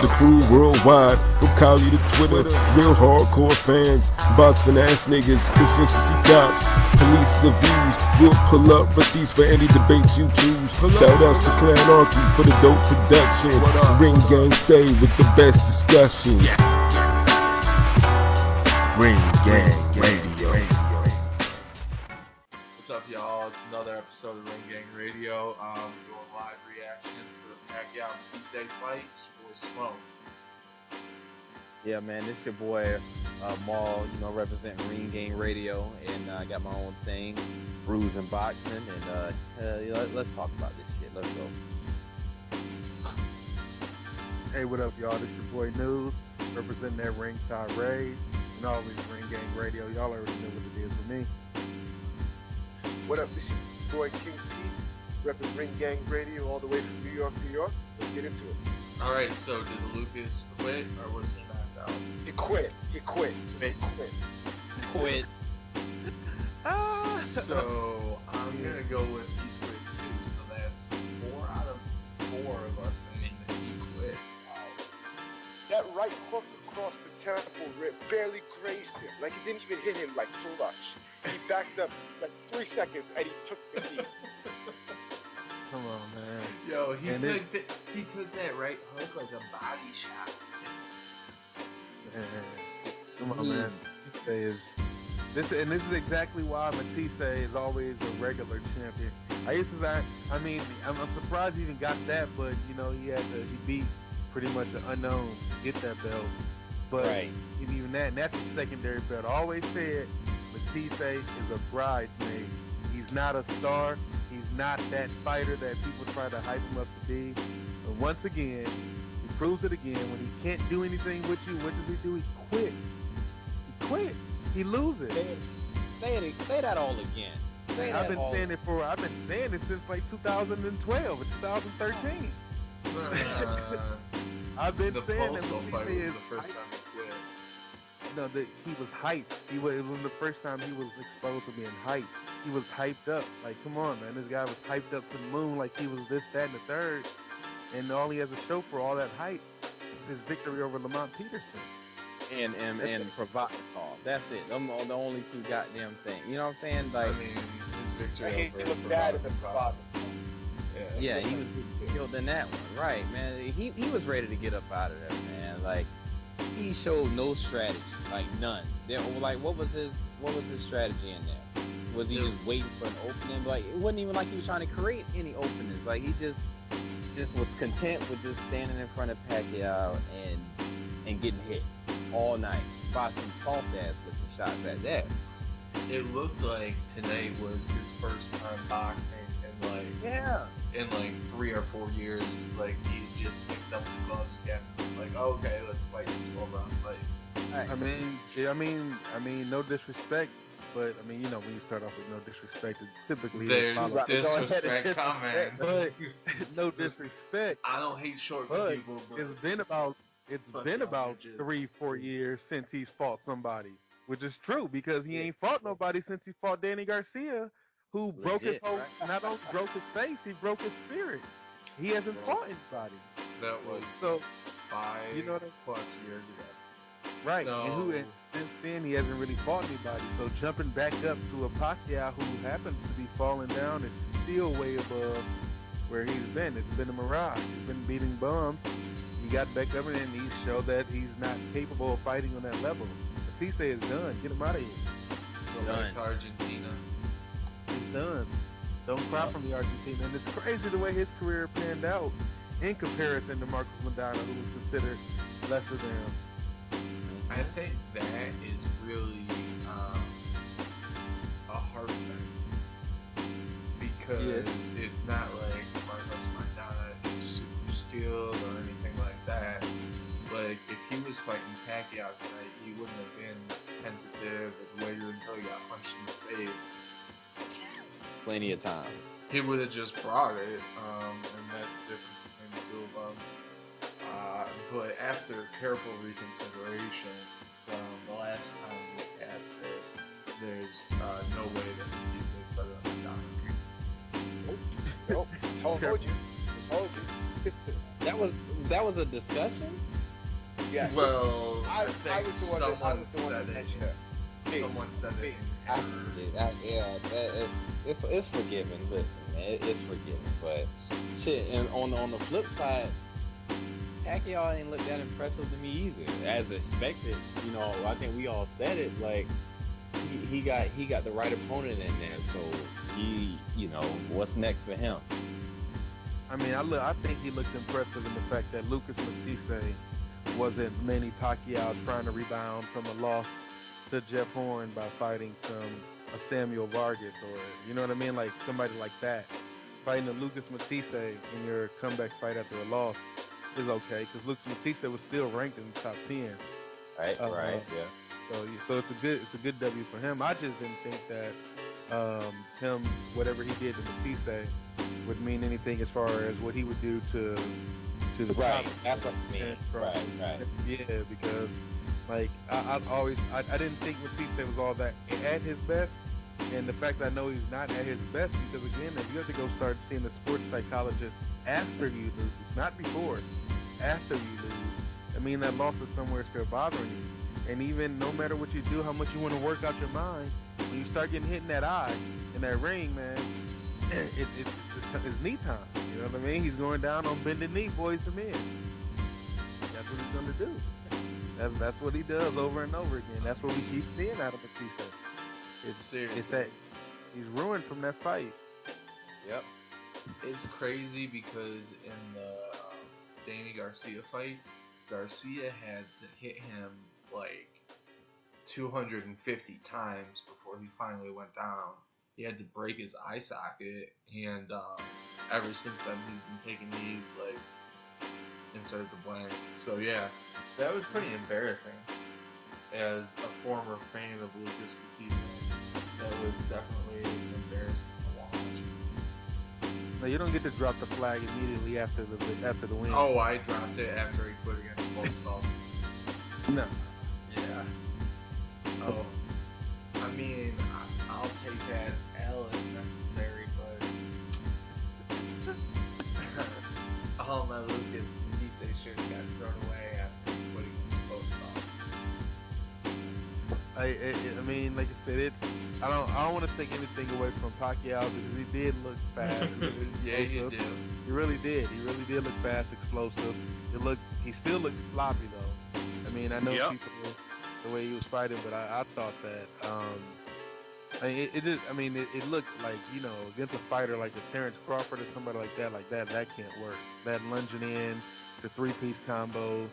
The crew worldwide, from Cali to Twitter, real hardcore fans, boxing ass niggas, consistency cops, police the views, we'll pull up receipts for any debate you choose. Shout outs to Clanarchy for the dope production. Ring Gang stay with the best discussions. Ring Gang Radio. What's up, y'all? It's another episode of Ring Gang Radio. We're doing live reactions to the Pacquiao Matthysse fight. It's your boy Smoke. Yeah, man, this your boy Maul, representing Ring Gang Radio, and I got my own thing, Brews and Boxing, and let's talk about this shit. Let's go. Hey, what up, y'all? This your boy News, representing that Ringside Rays, and always Ring Gang Radio. Y'all already know what it is for me. What up, this is your boy King P, repping Ring Gang Radio all the way from New York, New York. Let's get into it. Alright, so did Lucas quit, or was he knocked out? He quit. So, I'm going to go with he quit too, so that's 4 out of 4 of us saying that he quit. That right hook across the temple barely grazed him. Like, it didn't even hit him like flush. He backed up like 3 seconds and he took the knee. Come on, man. Yo, he took that right hook like a body shot. Man. Come on, man. Matthysse this is exactly why Matthysse is always a regular champion. I'm surprised he even got that, but he beat pretty much an unknown to get that belt. But Right. even that, and that's a secondary belt. I always said Matthysse is a bridesmaid. He's not a star. He's not that fighter that people try to hype him up to be. But once again, he proves it again. When he can't do anything with you, what does he do? He quits. He loses. Say that all again. I've been saying it since like 2012 or 2013. I've been saying that Postal fight was Matthysse the first time he quit. No, that he was hyped. It was the first time he was exposed to being hyped. He was hyped up. Like, come on, man. This guy was hyped up to the moon like he was this, that, and the third. And all he has to show for all that hype is his victory over Lamont Peterson. And Provodnikov. That's it. Them are the only two goddamn things. You know what I'm saying? Like, His victory He over looked bad in the Provodnikov. yeah, he was killed in that one. Right, man. He was ready to get up out of there, man. Like, he showed no strategy, like none. What was his strategy in there? Was he just waiting for an opening? Like, it wasn't even like he was trying to create any openings. Like, he just was content with just standing in front of Pacquiao and getting hit all night by some soft ass looking shots at that. It looked like tonight was his first time boxing in like 3 or 4 years. Like, he just picked up the gloves again and was like, okay, let's fight this 12-round fight. I mean, no disrespect, but when you start off with no disrespect, it typically There's is followed. disrespect coming. But no disrespect. I don't hate short But people, but it's been about 3-4 years since he's fought somebody, which is true because he ain't fought nobody since he fought Danny Garcia, who broke his whole. Right? Not only broke his face, he broke his spirit. He hasn't fought anybody. that was So 5 you know what plus years ago. right, No. and since then he hasn't really fought anybody. So jumping back up to a Pacquiao who happens to be falling down is still way above where he's been. It's been a mirage. He's been beating bums. He got back up and he showed that he's not capable of fighting on that level. Matthysse is done. Get him out of here. Go back to Argentina. He's done. Don't cry from the Argentina. And it's crazy the way his career panned out in comparison to Marcos Maidana, who was considered lesser than him. I think that is really a hard thing because it's not like Marcos Maidana is super skilled or anything like that. Like, if he was fighting Pacquiao tonight, he wouldn't have been tentative and waited until he got punched in the face. Plenty of time. He would have just brought it, and that's the difference between the two of them. But after careful reconsideration, the last time we passed it, there's no way that Matthysse is better than Maidana. Nope. Told you. That was that was a discussion. Yes. Well, I think was the one someone that mentioned it. Someone said it in error. It's forgiven. Listen, man, it's forgiven. But shit, and on the flip side, Pacquiao ain't look that impressive to me either, as expected. You know, I think we all said it. Like he got the right opponent in there, so what's next for him? I mean, I think he looked impressive in the fact that Lucas Matthysse wasn't Manny Pacquiao trying to rebound from a loss to Jeff Horn by fighting a Samuel Vargas, or you know what I mean, like somebody like that. Fighting a Lucas Matthysse in your comeback fight after a loss is okay, because Lucas Matthysse was still ranked in the top 10. Right, yeah. So it's a good W for him. I just didn't think that him, whatever he did to Matthysse would mean anything as far as what he would do to the Right, top. that's what I mean. Right. Yeah, because like I didn't think Matthysse was all that at his best, and the fact that I know he's not at his best, because again, if you have to go start seeing the sports psychologist after you lose, not before, after you lose, I mean that loss is somewhere still bothering you. And even no matter what you do, how much you want to work out your mind, when you start getting hit in that eye, in that ring, man, it's knee time. You know what I mean? He's going down on bended knee, boys to men. That's what he's going to do. That's what he does over and over again. That's what we keep seeing out of Matthysse. Seriously. It's that he's ruined from that fight. Yep. It's crazy because in the Danny Garcia fight, Garcia had to hit him like 250 times before he finally went down. He had to break his eye socket, and ever since then he's been taking these like insert the blank. So yeah, that was pretty embarrassing. As a former fan of Lucas Matthysse, that was definitely embarrassing to watch. No, you don't get to drop the flag immediately after the win. Oh, I dropped it after he put against Postol. No. Yeah. Oh, I mean, I'll take that L if necessary, but all my Lucas Matthysse shit got thrown away after he put against Postol. I mean, like I said, I don't want to take anything away from Pacquiao, because he did look fast. Yeah, you do. He really did. He really did look fast, explosive. He still looked sloppy though. I mean, I know people the way he was fighting, but I thought that it looked like, against a fighter like a Terrence Crawford or somebody like that can't work. That lunging in, the 3-piece combo,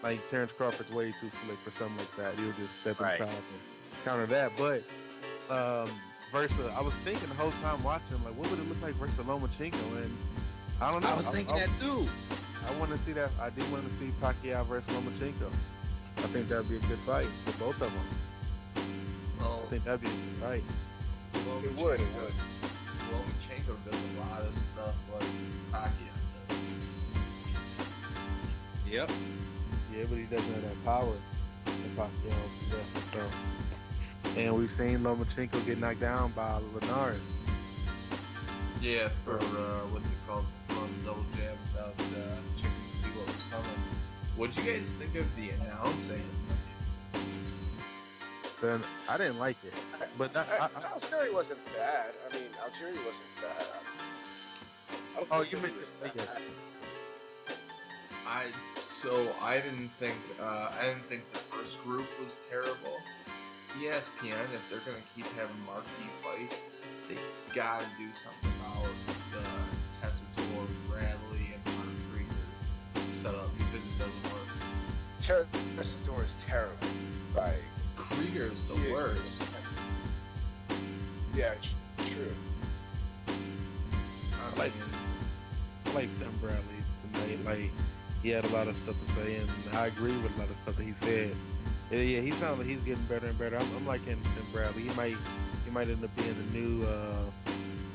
like Terrence Crawford's way too slick for something like that. He'll just step inside and counter that. But versus, I was thinking the whole time watching, like, what would it look like versus Lomachenko? And I don't know. I was thinking that too. I want to see that. I do want to see Pacquiao versus Lomachenko. I think that'd be a good fight for both of them. Well, I think that'd be a good fight. It would. Lomachenko does a lot of stuff like Pacquiao does. Yep. Yeah, but he doesn't have that power that Pacquiao possesses. So. And we've seen Lomachenko get knocked down by Linares. Yeah, for what's it called? From double jab without checking to see what was coming. What'd you guys think of the announcing? Then I didn't like it, but Algieri wasn't bad. I mean, Algieri wasn't bad. Oh, you meant yeah. I didn't think the first group was terrible. ESPN, if they're gonna keep having marquee fights, they gotta do something about the Tessitore, Bradley, and Mark Krieger setup, because it doesn't work. Tessitore is terrible. Like, Krieger's the worst. Yeah, true. I like Tim Bradley tonight. Like, he had a lot of stuff to say, and I agree with a lot of stuff that he said. Yeah, he sounds like he's getting better and better. I'm liking Tim Bradley. He might end up being the new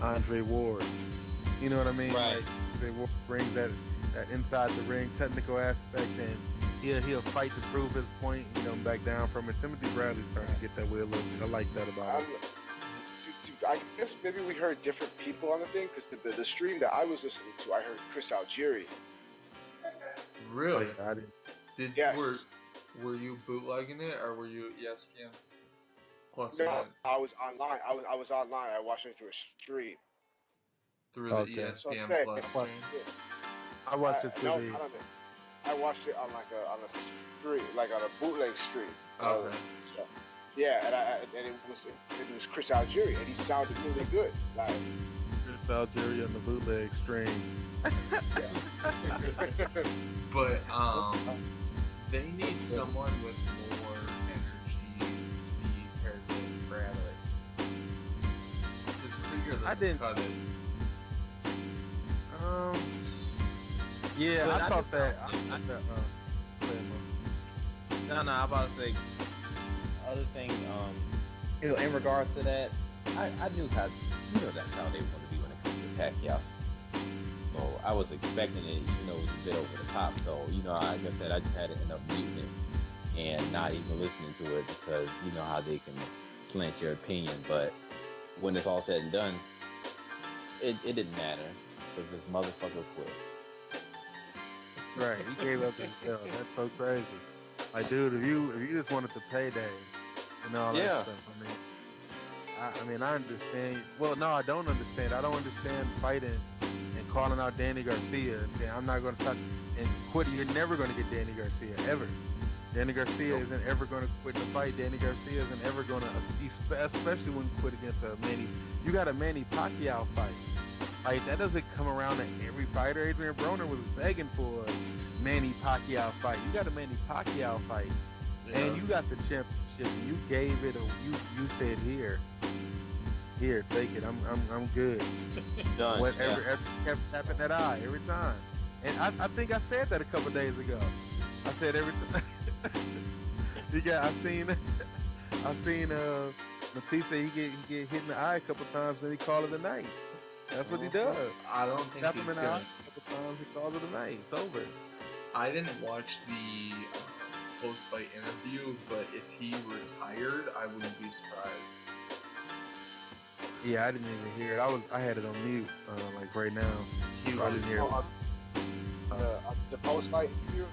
Andre Ward. You know what I mean? Right. Like, Andre Ward brings that inside the ring technical aspect, and he'll fight to prove his point. Back down from it. Timothy Bradley's starting to get that way a little bit. I like that about him. I guess maybe we heard different people on the thing, because the stream that I was listening to, I heard Chris Algieri. Really? I didn't. Yes. Were you bootlegging it or were you ESPN plusing No, it I was online. I was online. I watched it through a stream. through the Okay. So I'm ESPN saying, Plus What? stream? yeah, I watched it through no, the. I don't know. I watched it on like a stream, like on a bootleg stream. Okay. So, yeah, and it was Chris Algieri, and he sounded really good. Like, Chris Algeria on the bootleg stream. yeah. But they need someone with more energy to be paired with Bradley. Because Krieger I doesn't didn't- cut it. Yeah, But I I thought that. I- go ahead, Mo. No, I'm about to say other thing. In regards to that, I knew that's how they want to be when it comes to Pacquiao. So I was expecting it, even though it was a bit over the top. So like I said, I just had to end up muting it and not even listening to it because you know how they can slant your opinion. But when it's all said and done, it didn't matter because this motherfucker quit. Right, he gave up his belt. That's so crazy. Like, dude, if you just wanted the payday and all that Yeah. stuff, I mean, I understand. Well, no, I don't understand. I don't understand fighting and calling out Danny Garcia and saying I'm not going to stop and quit. You're never going to get Danny Garcia ever. Danny Garcia isn't ever going to quit in a fight. Danny Garcia isn't ever going to, especially when you quit against a Manny. You got a Manny Pacquiao fight. Like, that doesn't come around to every fighter. Adrian Broner was begging for a Manny Pacquiao fight. You got a Manny Pacquiao fight, and you got the championship. And you gave it you said here, take it. I'm good. Done. Whatever kept tapping that eye every time. And I think I said that a couple days ago. I said every time. I seen Matthysse he get hit in the eye a couple times and he call it a night. That's what he does. I don't think Tap him he's in the eye gonna. a couple times, he calls it a night. It's over. I didn't watch the post-fight interview, but if he retired, I wouldn't be surprised. Yeah, I didn't even hear it. I had it on mute, like right now. He So I didn't hear it. The post fight interview,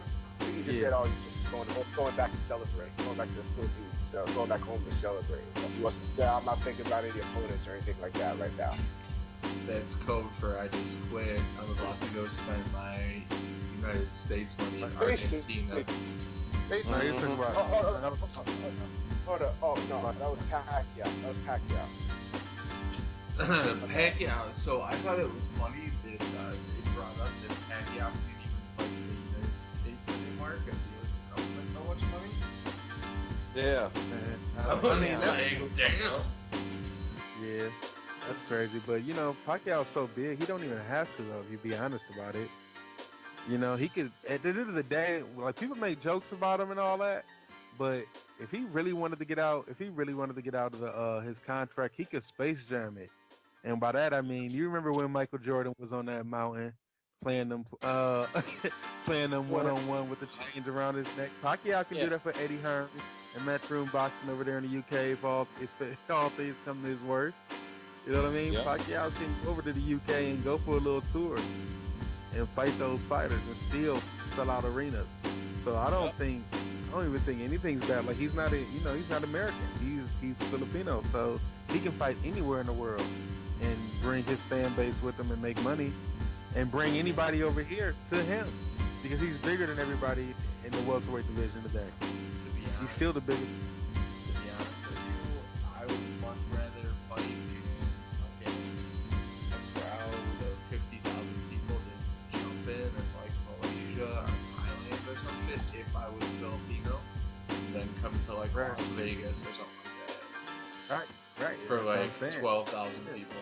he just said, "Oh, he's just going back to celebrate, going back to the Philippines, going back home to celebrate." So he wasn't saying, "I'm not thinking about any opponents or anything like that right now." That's code for I just quit. I'm about to go spend my United States money in Argentina. Basically, No, you're talking about- hold up. Oh no, that was Pacquiao. Pacquiao. So I thought it was funny that they brought up that Pacquiao can't even fight in the United States anymore because he owes the government so much money. Yeah. I mean, like, damn. Yeah, that's crazy. But Pacquiao's so big, he don't even have to though. If you be honest about it, he could. At the end of the day, like people make jokes about him and all that, but if he really wanted to get out, of his contract, he could space jam it. And by that I mean, you remember when Michael Jordan was on that mountain playing them, playing them one-on-one with the chains around his neck. Pacquiao can do that for Eddie Hearn and Matchroom Boxing over there in the UK if all things come to his worst. You know what I mean? Yeah. Pacquiao can go over to the UK and go for a little tour and fight those fighters and still sell out arenas. So I don't even think anything's bad. Like he's not American. He's Filipino, so he can fight anywhere in the world and bring his fan base with him and make money, and bring anybody over here to him because he's bigger than everybody in the welterweight division today. To be honest, He's still the biggest. To be honest with you, I would much rather fight in a crowd of 50,000 people than jump in like Malaysia or Thailand or some shit if I was Filipino, than come to like Right. Las Vegas or something like that. Right. For That's what I'm like saying. 12,000 people.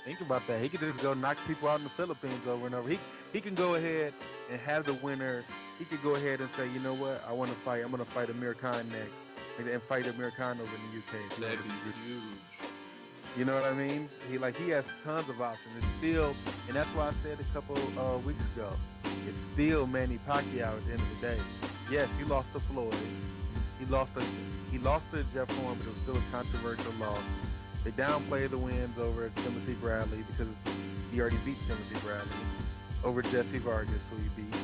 Think about that. He could just go knock people out in the Philippines over and over. He can go ahead and have the winner. He could go ahead and say, you know what, I want to fight. I'm going to fight Amir Khan next, and fight Amir Khan over in the UK. if he That'd wanted be to do- huge. You know what I mean? He has tons of options. It's still, and that's why I said a couple weeks ago, it's still Manny Pacquiao at the end of the day. Yes, he lost to Floyd. He lost to Jeff Horn, but it was still a controversial loss. They downplayed the wins over Timothy Bradley because he already beat Timothy Bradley. over Jesse Vargas, who he beat,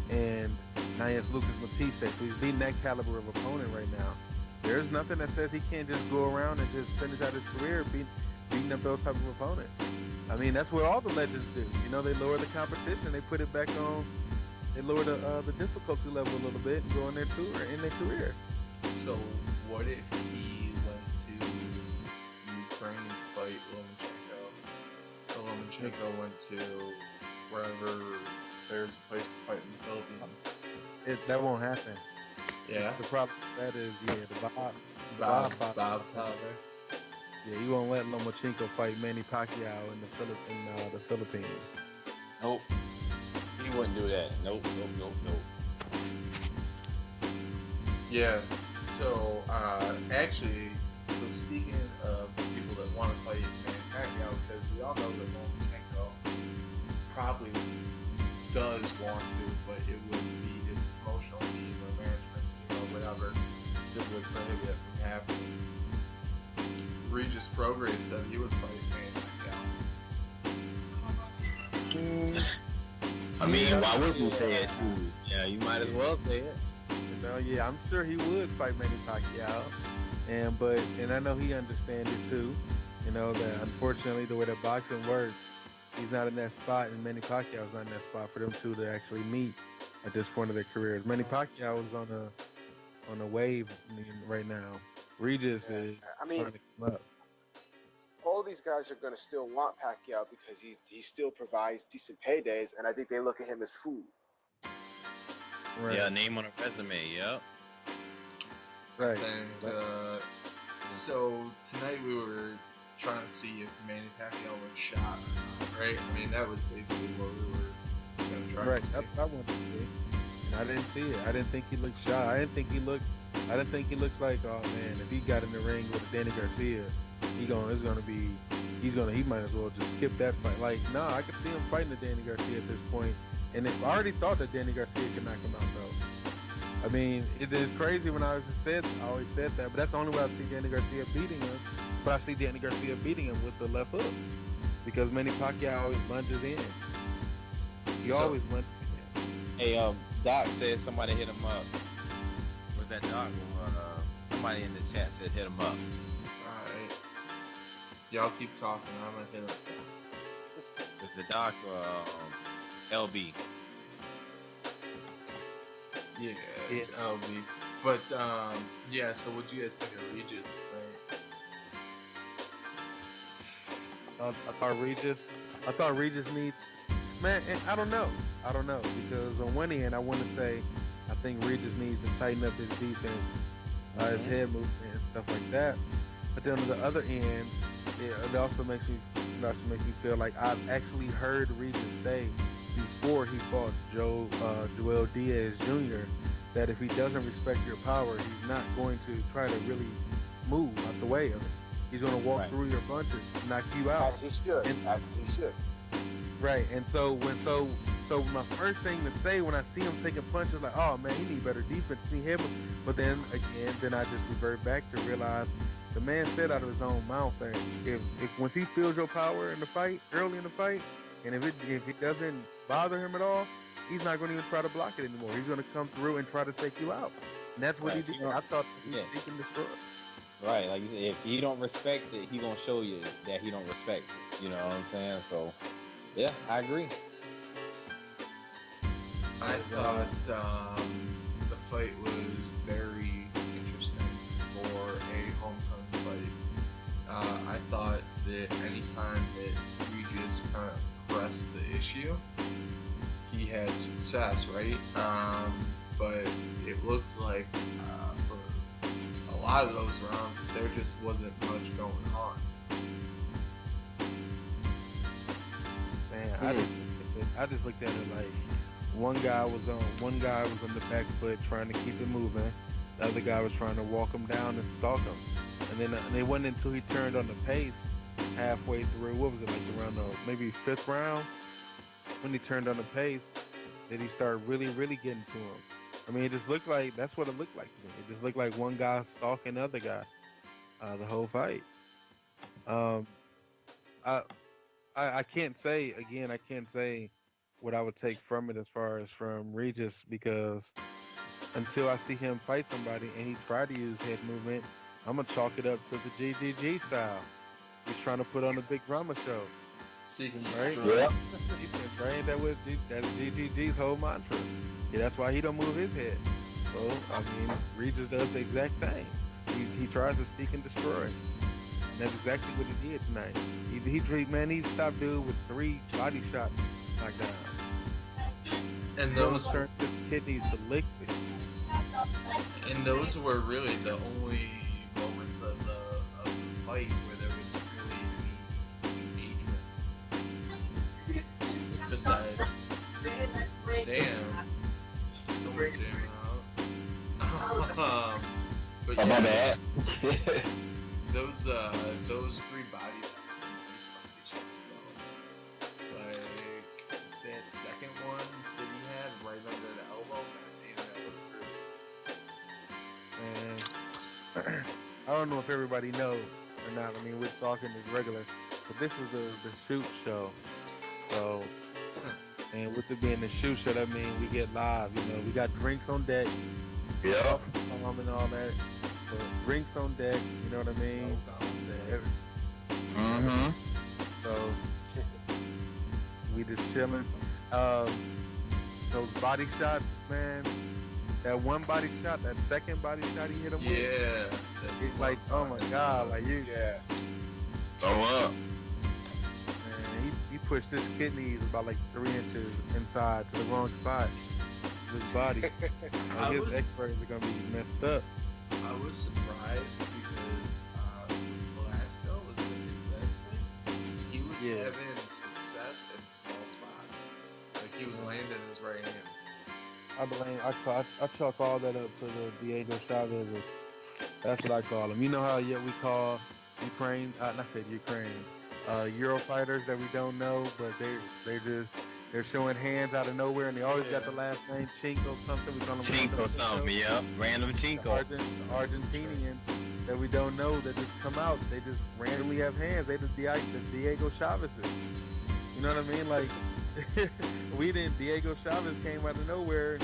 and now he has Lucas Matthysse, so he's beating that caliber of opponent right now. There's nothing that says he can't just go around and just finish out his career beating up those type of opponents. I mean, that's what all the legends do. You know, they lower the competition, they put it back on, they lower the difficulty level a little bit and go on their tour, in their career. So what if he went to Ukraine to fight Lomachenko? So Lomachenko went to wherever there's a place to fight in the Philippines. That won't happen. Yeah. The problem with that is, Bob Father. Father. Yeah, he won't let Lomachenko fight Manny Pacquiao in the Philippines. Nope. He wouldn't do that. Nope. Yeah. So actually, so speaking of people that want to fight Manny Pacquiao, because we all know that Lomachenko probably does want to, but it would be his promotional team or management team or whatever that would prohibit it from happening. Regis Prograis said he would fight Manny Pacquiao. I mean, why wouldn't you say it? Yeah, you might as well say it. Yeah, I'm sure he would fight Manny Pacquiao, and I know he understands it too. You know that unfortunately the way that boxing works, he's not in that spot, and Manny Pacquiao's not in that spot for them two to actually meet at this point of their careers. Manny Pacquiao is on a wave right now. Regis is trying to come up. All these guys are going to still want Pacquiao because he still provides decent paydays, and I think they look at him as food. Right. Yeah, name on a resume. Yep. Right. And so tonight we were trying to see if Manny Pacquiao was shot or not, right? I mean, that was basically what we were going to try to see. That's what I wanted to see. And I didn't see it. I didn't think he looked shot. I didn't think he looked like, oh man, if he got in the ring with Danny Garcia, he might as well just skip that fight. Like, no, I could see him fighting the Danny Garcia at this point. And I already thought that Danny Garcia could knock him out though. I mean, it is crazy when I always said that, but that's the only way I see Danny Garcia beating him. But I see Danny Garcia beating him with the left hook. Because Manny Pacquiao always lunges in. He always lunges in. Hey, Doc said somebody hit him up. Was that Doc? Somebody in the chat said hit him up. Alright. Y'all keep talking, I'm gonna hit him. With the Doc, LB. Yeah, it's LB. But, yeah, so what do you guys think of Regis, right? I thought Regis needs, man, I don't know, because on one end, I want to say, I think Regis needs to tighten up his defense, his head movement and stuff like that. But then on the other end, it also makes me feel like I've actually heard Regis say before he fought Joel Diaz Jr. that if he doesn't respect your power, he's not going to try to really move out the way of it. He's going to walk through your punches, knock you out. As he should. Right, and so my first thing to say when I see him taking punches, like, oh man, he need better defense, he hit him. But then again, I just revert back to realize the man said out of his own mouth that if once he feels your power in the fight, early in the fight, and if it doesn't bother him at all, he's not going to even try to block it anymore. He's going to come through and try to take you out. And that's what he did. I thought he was seeking destroy. Right, like if he don't respect it, he gonna show you that he don't respect it. You know what I'm saying? So, yeah, I agree. I thought the fight was very interesting for a homecoming fight. I thought that anytime that Regis kind of pressed the issue, he had success, right? But it looked like for a lot of those rounds, there just wasn't much going on. Man, I just looked at it like one guy was on the back foot trying to keep it moving. The other guy was trying to walk him down and stalk him. And then it wasn't until he turned on the pace halfway through. What was it, like around the maybe 5th round? When he turned on the pace, that he started really, really getting to him. I mean, it just looked like, that's what it looked like to me. It just looked like one guy stalking the other guy the whole fight. I can't say what I would take from it as far as from Regis, because until I see him fight somebody and he try to use head movement, I'm gonna chalk it up to the GGG style. He's trying to put on a big drama show, Seeking right? destroy. Yep. He's been trained that's GGG's whole mantra. Yeah, that's why he don't move his head. So I mean, Regis does the exact same. He tries to seek and destroy. And that's exactly what he did tonight. He stopped dude with 3 body shots knocked down. And He those almost turned his kidneys to liquid. were really the only moments of the fight where there was really any engagement. Besides, damn, someone jamming out. But Oh, my yeah, bad. those 3 body shots, like that second one that he had right under the elbow, man, that looked And I don't know if everybody knows or not. I mean, we're talking as regular, but this is the shoot show. So, and with it being the shoot show, that means we get live. You know, we got drinks on deck, Yep. and all that. But drinks on deck. You know what I mean? Mm-hmm. So we just chilling. Those body shots, man. That one body shot, that second body shot he hit him with. Yeah, It's like, oh my god, like you. Yeah. Oh, up. Man, he pushed his kidneys about like 3 inches inside to the wrong spot. His body. Like his X-rays are gonna be messed up. I was surprised because Velasco was in his thing. He was having success in small spots. Like he was landing his right hand. I chalk all that up to the Diego Chavez's. That's what I call them. You know how we call Ukraine, not said Ukraine, Euro fighters that we don't know, but they're showing hands out of nowhere, and they always got the last name Chinko something. We call them Chinko something, yep. Random Chinko. The Argentinians that we don't know that just come out. They just randomly have hands. They the Diego Chavez's. You know what I mean? Like Diego Chavez came out of nowhere.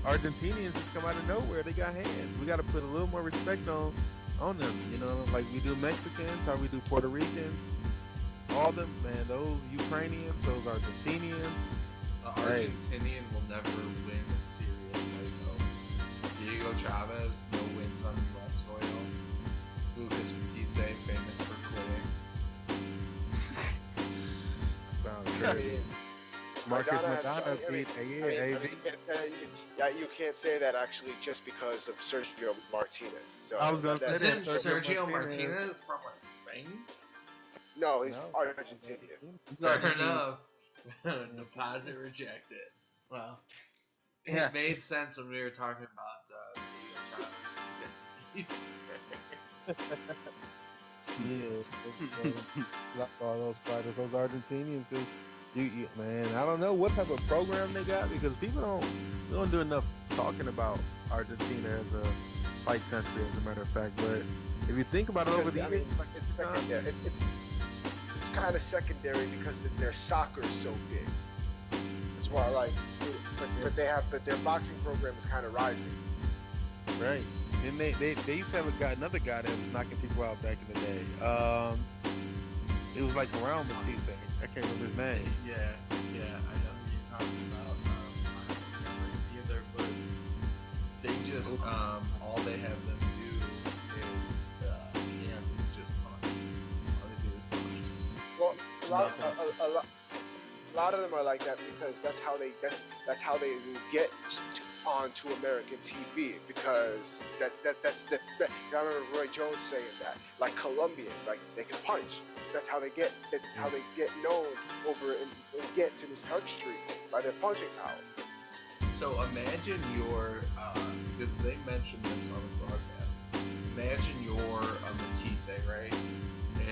Argentinians just come out of nowhere. They got hands. We got to put a little more respect on them. You know, like we do Mexicans, how we do Puerto Ricans. All them, man. Those Ukrainians, those Argentinians. Argentinian will never win a serious fight though. Diego Chavez, no wins on U.S. soil. Lucas Matthysse, famous for quitting. Sounds crazy. Marcus Madonna beat you can't say that actually just because of Sergio Martinez. So I was gonna say Isn't Sergio Martinez from what, Spain? No, he's Argentinian. Fair enough. Deposit rejected. Well, it made sense when we were talking about Diego Chavez. Like all those fighters, those Argentinians, because man, I don't know what type of program they got, because people don't do enough talking about Argentina as a fight country, as a matter of fact. But if you think about it over the years, it's kind of secondary because their soccer is so big. That's why, but their boxing program is kind of rising. Right. And they used to have another guy that was knocking people out back in the day. It was like around Matthysse. I can't remember his name. Yeah, I know who you're talking about. I don't remember either, but they just all they have them do is just punch. All they do is punch. Well, a lot of them are like that because that's how they will get onto American TV, because that's I remember Roy Jones saying that, like Colombians, like they can punch. That's how they get known over and get to this country, by their punching power. So imagine because they mentioned this on the broadcast. Imagine you're a Matthysse, right?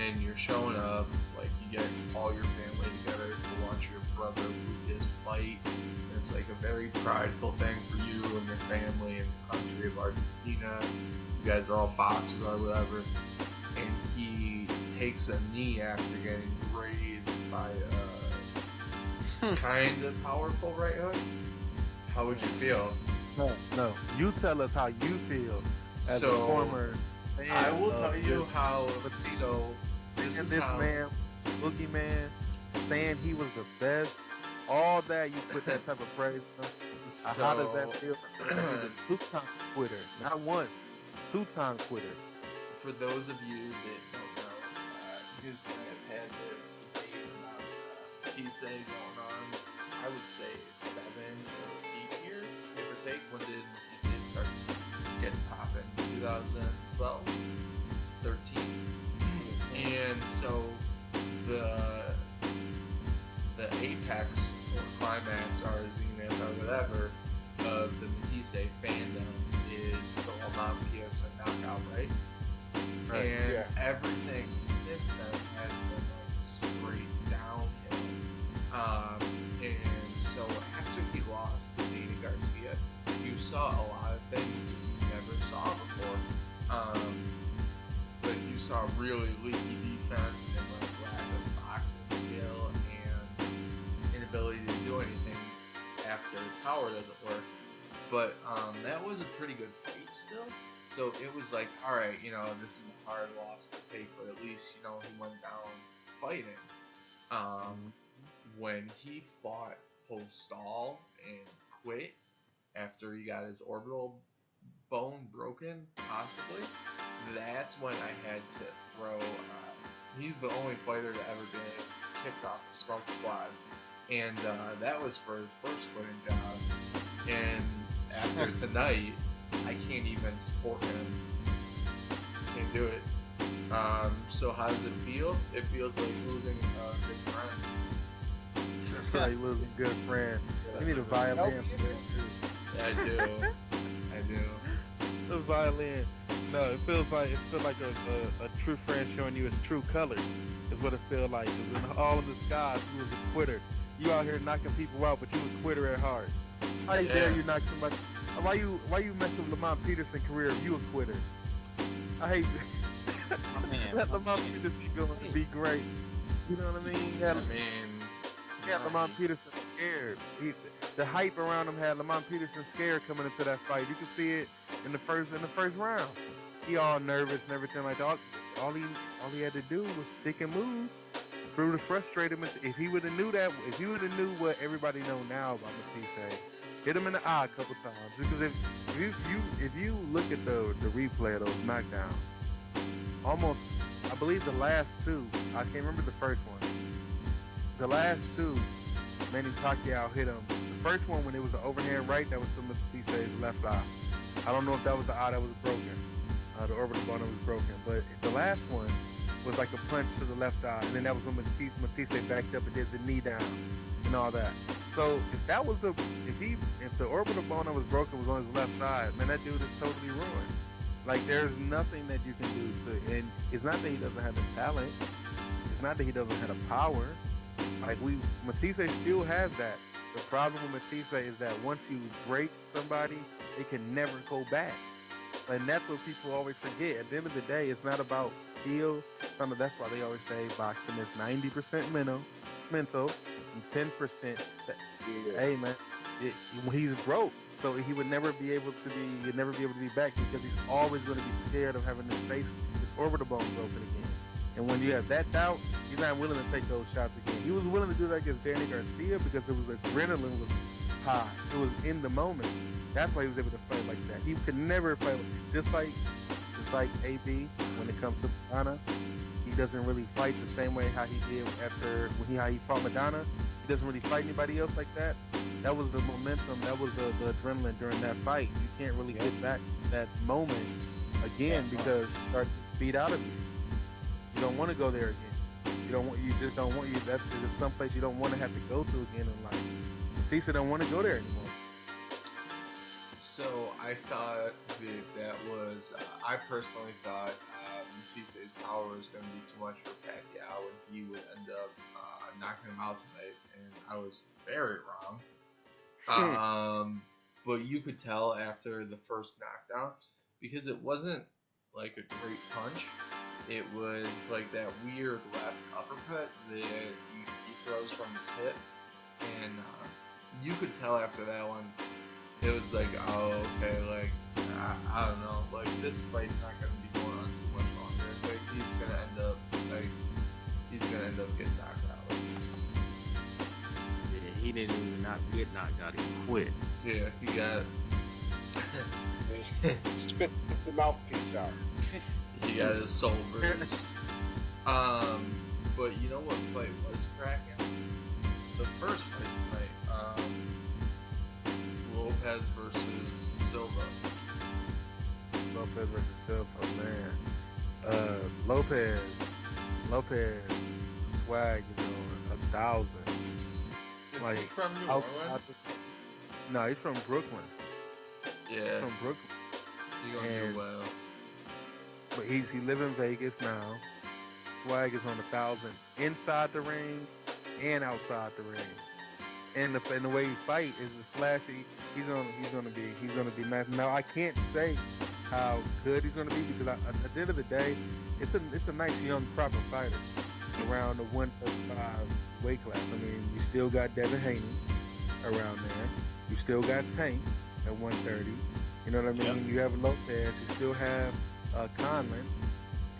And you're showing up, like you get all your family together to watch your brother Lucas fight. And it's like a very prideful thing for you and your family and the country of Argentina. You guys are all boxers or whatever. And he takes a knee after getting grazed by kind of powerful right hook. How would you feel? No. You tell us how you feel as a So former fan I will of tell you this, how. Matthysse, So this and is this how. man, Boogeyman, saying he was the best. All that you put that type of praise on. How does that So feel? That he's a two-time quitter, not once, two-time quitter. for those of you that don't know, Goose and I have had this debate about Matthysse going on. I would say 7 or 8 years, give or take. When did Matthysse start getting popping? 2012, 13, and so the the apex or climax or zenith or whatever of the Matthysse fandom is the Lamont Pearson knockout, right? Right. And Yeah. everything since then has been like straight downhill. And so after he lost to Manny Garcia, you saw a lot of things that you never saw before. But you saw really leaky defense and like lack of boxing skill and inability to do anything after power doesn't work. But that was a pretty good fight still. So it was like, all right, this is a hard loss to take, but at least he went down fighting. When he fought Postal and quit after he got his orbital bone broken, possibly, that's when I had to throw. He's the only fighter to ever been kicked off the Smoke Squad, and that was for his first quitting job. And after tonight, I can't even support him. Can't do it. So how does it feel? It feels like losing a good friend. That's right. He was a good friend. You need a violin for this too. I do. I do. A violin. No, it feels like a true friend showing you his true colors. Is what it feels like. 'Cause in all of the skies, you was a quitter. You out here knocking people out, but you a quitter at heart. How you dare you knock somebody? Why you messing with Lamont Peterson's career if you a quitter? I hate let Lamont Peterson go and be great. You know what I mean? Yeah, Lamont Peterson scared. The hype around him had Lamont Peterson scared coming into that fight. You could see it in the first round. He all nervous and everything like that. All he had to do was stick and move. Through to frustrate him. If he would have knew that, if he would have knew what everybody know now about Matthysse, hit him in the eye a couple times. Because if you look at the replay of those knockdowns, almost, I believe the last two, I can't remember the first one. The last two, Manny Pacquiao hit him. The first one when it was an overhand right, that was to Mathisse's left eye. I don't know if that was the eye that was broken. The orbital bone was broken. But the last one was like a punch to the left eye. And then that was when Matthysse backed up and did the knee down and all that. So if that was if the orbital bone that was broken was on his left side, man, that dude is totally ruined. Like there's nothing that you can do to, and it's not that he doesn't have the talent. It's not that he doesn't have the power. Like Matthysse still has that. The problem with Matthysse is that once you break somebody, they can never go back. And that's what people always forget. At the end of the day, it's not about skill. That's why they always say boxing is 90% mental, and 10%. Hey man, he's broke, so he would never be able to be. He'd never be able to be back because he's always going to be scared of having his orbital bone broken again. And when you have that doubt, you're not willing to take those shots again. He was willing to do that against Danny Garcia because it was adrenaline was high. It was in the moment. That's why he was able to fight like that. He could never fight just like AB when it comes to Madonna. He doesn't really fight the same way how he did how he fought Madonna. He doesn't really fight anybody else like that. That was the momentum. That was the adrenaline during that fight. You can't really get back that moment again because it starts to beat out of you. You don't want to go there again. You just don't want you. That's someplace you don't want to have to go to again in life. Matthysse don't want to go there anymore. So I thought that was. I personally thought Matthysse power was going to be too much for Pacquiao, and he would end up knocking him out tonight. And I was very wrong. But you could tell after the first knockdown because it wasn't like a great punch. It was like that weird left uppercut that he throws from his hip, and you could tell after that one, it was like, oh, okay, like I don't know, like this fight's not gonna be going on too much longer. Like he's gonna end up getting knocked out. Yeah, he didn't even not get knocked out. He quit. Yeah, he got. Spit the mouthpiece out. He got his soul bruised. But you know what fight was cracking? The first fight tonight. Lopez versus Silva. Lopez versus Silva, man. Lopez swag is on 1,000. Is Like, he from New Orleans? No, he's from Brooklyn. Yeah. From Brooklyn. He gonna do well. But he live in Vegas now. Swag is on 1,000 inside the ring and outside the ring. And the way he fight is flashy. He's gonna be nice. Now I can't say how good he's gonna be because at the end of the day, it's a nice young proper fighter around the 135 weight class. I mean, you still got Devin Haney around there. You still got Tank at 130. You know what I mean? Yep. You have Lopez. You still have Conlon.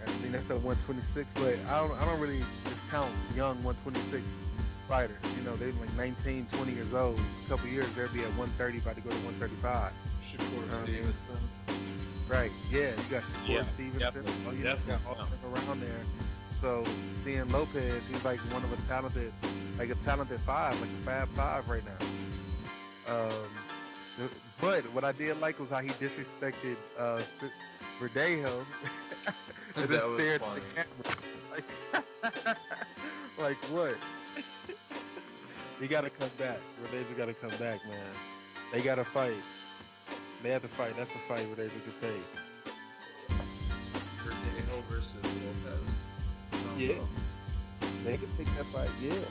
I mean, that's at 126. But I don't really discount young 126 fighters. You know, they're like 19, 20 years old. A couple years, they'll be at 130, about to go to 135. Shakur Stevenson. Right. Yeah, you got Shakur Stevenson. Oh, you got all of them around there. So seeing Lopez, he's like one of a talented five, like a Fab Five right now. But what I did like was how he disrespected Verdejo and then stared at the camera. Like what? He gotta come back. Verdejo gotta come back, man. They gotta fight. They have to fight. That's the fight Verdejo could take. Verdejo versus Lopez. Yeah. They could take that fight, yeah.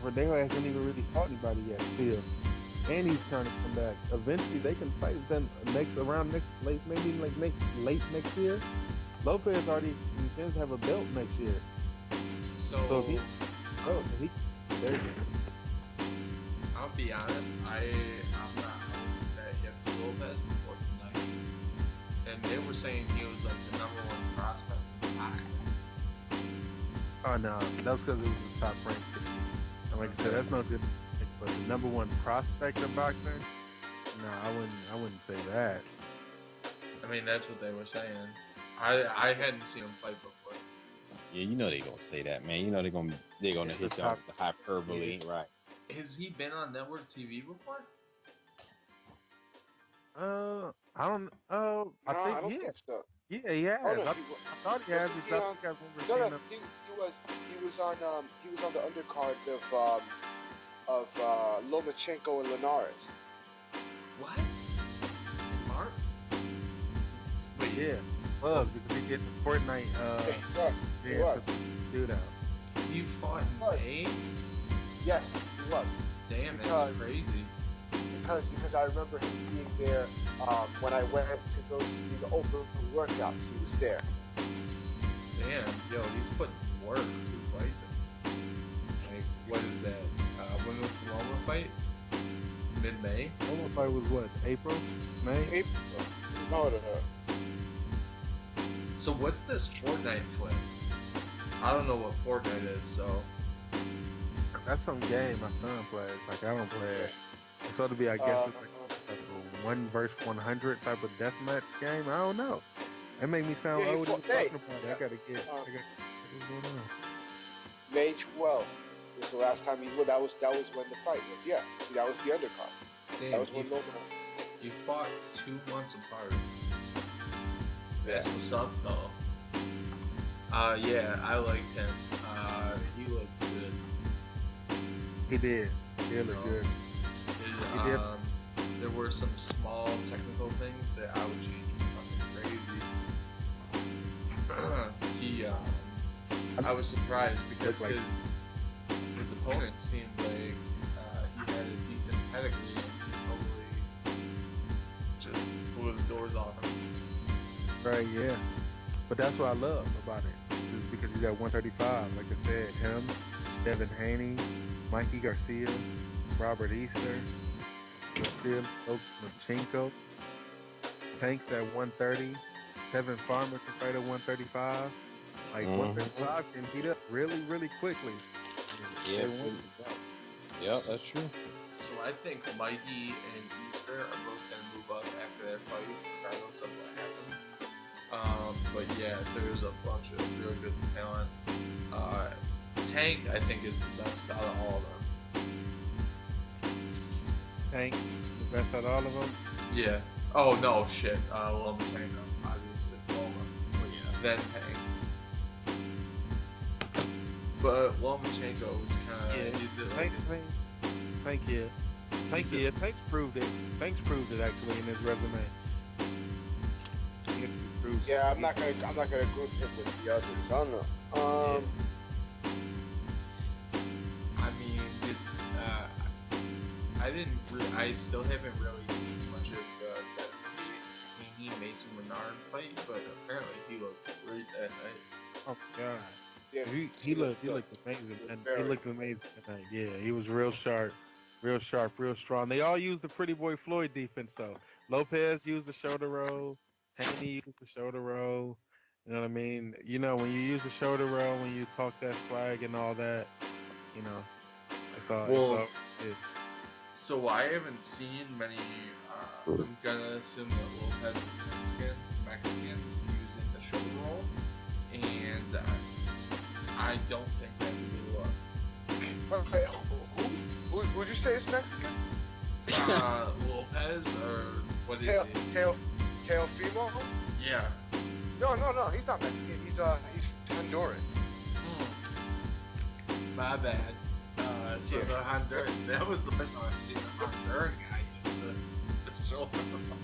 Verdejo hasn't even really fought anybody yet, still. And he's trying to come back. Eventually, they can fight them late next year. Lopez already intends to have a belt next year. So I'll be honest, I'm not that hip to Lopez before tonight. And they were saying he was like the number one prospect in boxing. Oh no, that was because it was the top ranked. And like I said, that's no good. But the number one prospect in boxing? No, I wouldn't say that. I mean, that's what they were saying. I hadn't seen him fight before. Yeah, you know they're gonna say that, man. You know they're gonna hit y'all with the hyperbole, right? Has he been on network TV before? I don't think so. Yeah, he has. Oh, no, I thought he has. He was on the undercard of Lomachenko and Linares. What? In March? Wait, yeah. Well, because he did the Fortnite. He was. Shootout. You fought in May? Yes, he was. Damn, that's crazy. Because I remember him being there when I went to go see the open workouts. He was there. Damn, yo, he's putting work 2 fights in. Like, what is that? When was the Loma fight? Mid-May? Loma fight was what? April? May? April. No. So what's this Fortnite flip? I don't know what Fortnite is, so... That's some game my son plays. Like, I don't play it. It's supposed to be, I guess, it's like a 1 versus 100 type of deathmatch game. I don't know. It make me sound old even talking about it. I gotta get what's going on. May 12th was the last time he. Well, that was when the fight was. Yeah, that was the undercard. Damn, that was when you fought 2 months apart. That's what's up, though. Yeah, I liked him. He looked good. He did. He looked good. There were some small technical things that I would change fucking crazy. I was surprised because his opponent seemed like he had a decent pedigree and he totally just blew the doors off him. Right, yeah. But that's what I love about it. Just because he's at 135. Like I said, him, Devin Haney, Mikey Garcia, Robert Easter, Vasil Lomachenko, Tanks at 130, Tevin Farmer can fight at 135. Like 135 can heat up really, really quickly. Yeah. They win. Yep, that's true. So I think Mikey and Easter are both gonna move up after their fight, regardless of what happens. But yeah, there's a bunch of really good talent. Tank, I think, is the best out of all of them. Tank, the best out of all of them. Yeah. Oh no, shit. Lomachenko, obviously. Loma. Oh, yeah. Then Tank. But Lomachenko is kind of. Tank's proved it. Tank's proved it actually in his resume. Yeah, I'm not gonna group him with the others. I don't know. I mean, I still haven't really seen much of that Haney Mason Renard fight, but apparently he looked great that night. Oh god. Yeah, He looked amazing, and he looked amazing tonight. Yeah, he was real sharp, real strong. They all used the Pretty Boy Floyd defense though. Lopez used the shoulder roll, Haney used the shoulder roll. You know what I mean? You know, when you use the shoulder roll, when you talk that swag and all that, you know, it's all it is. So I haven't seen many. I'm gonna assume that Lopez is Mexicans using the shoulder roll, and I don't think that's a good look. Wait, who'd you say is Mexican? Lopez or what is Teofimo? Yeah. No, he's not Mexican. He's Honduran. My bad. So the Honduran, that was the first time I've seen a Honduran guy use the shoulder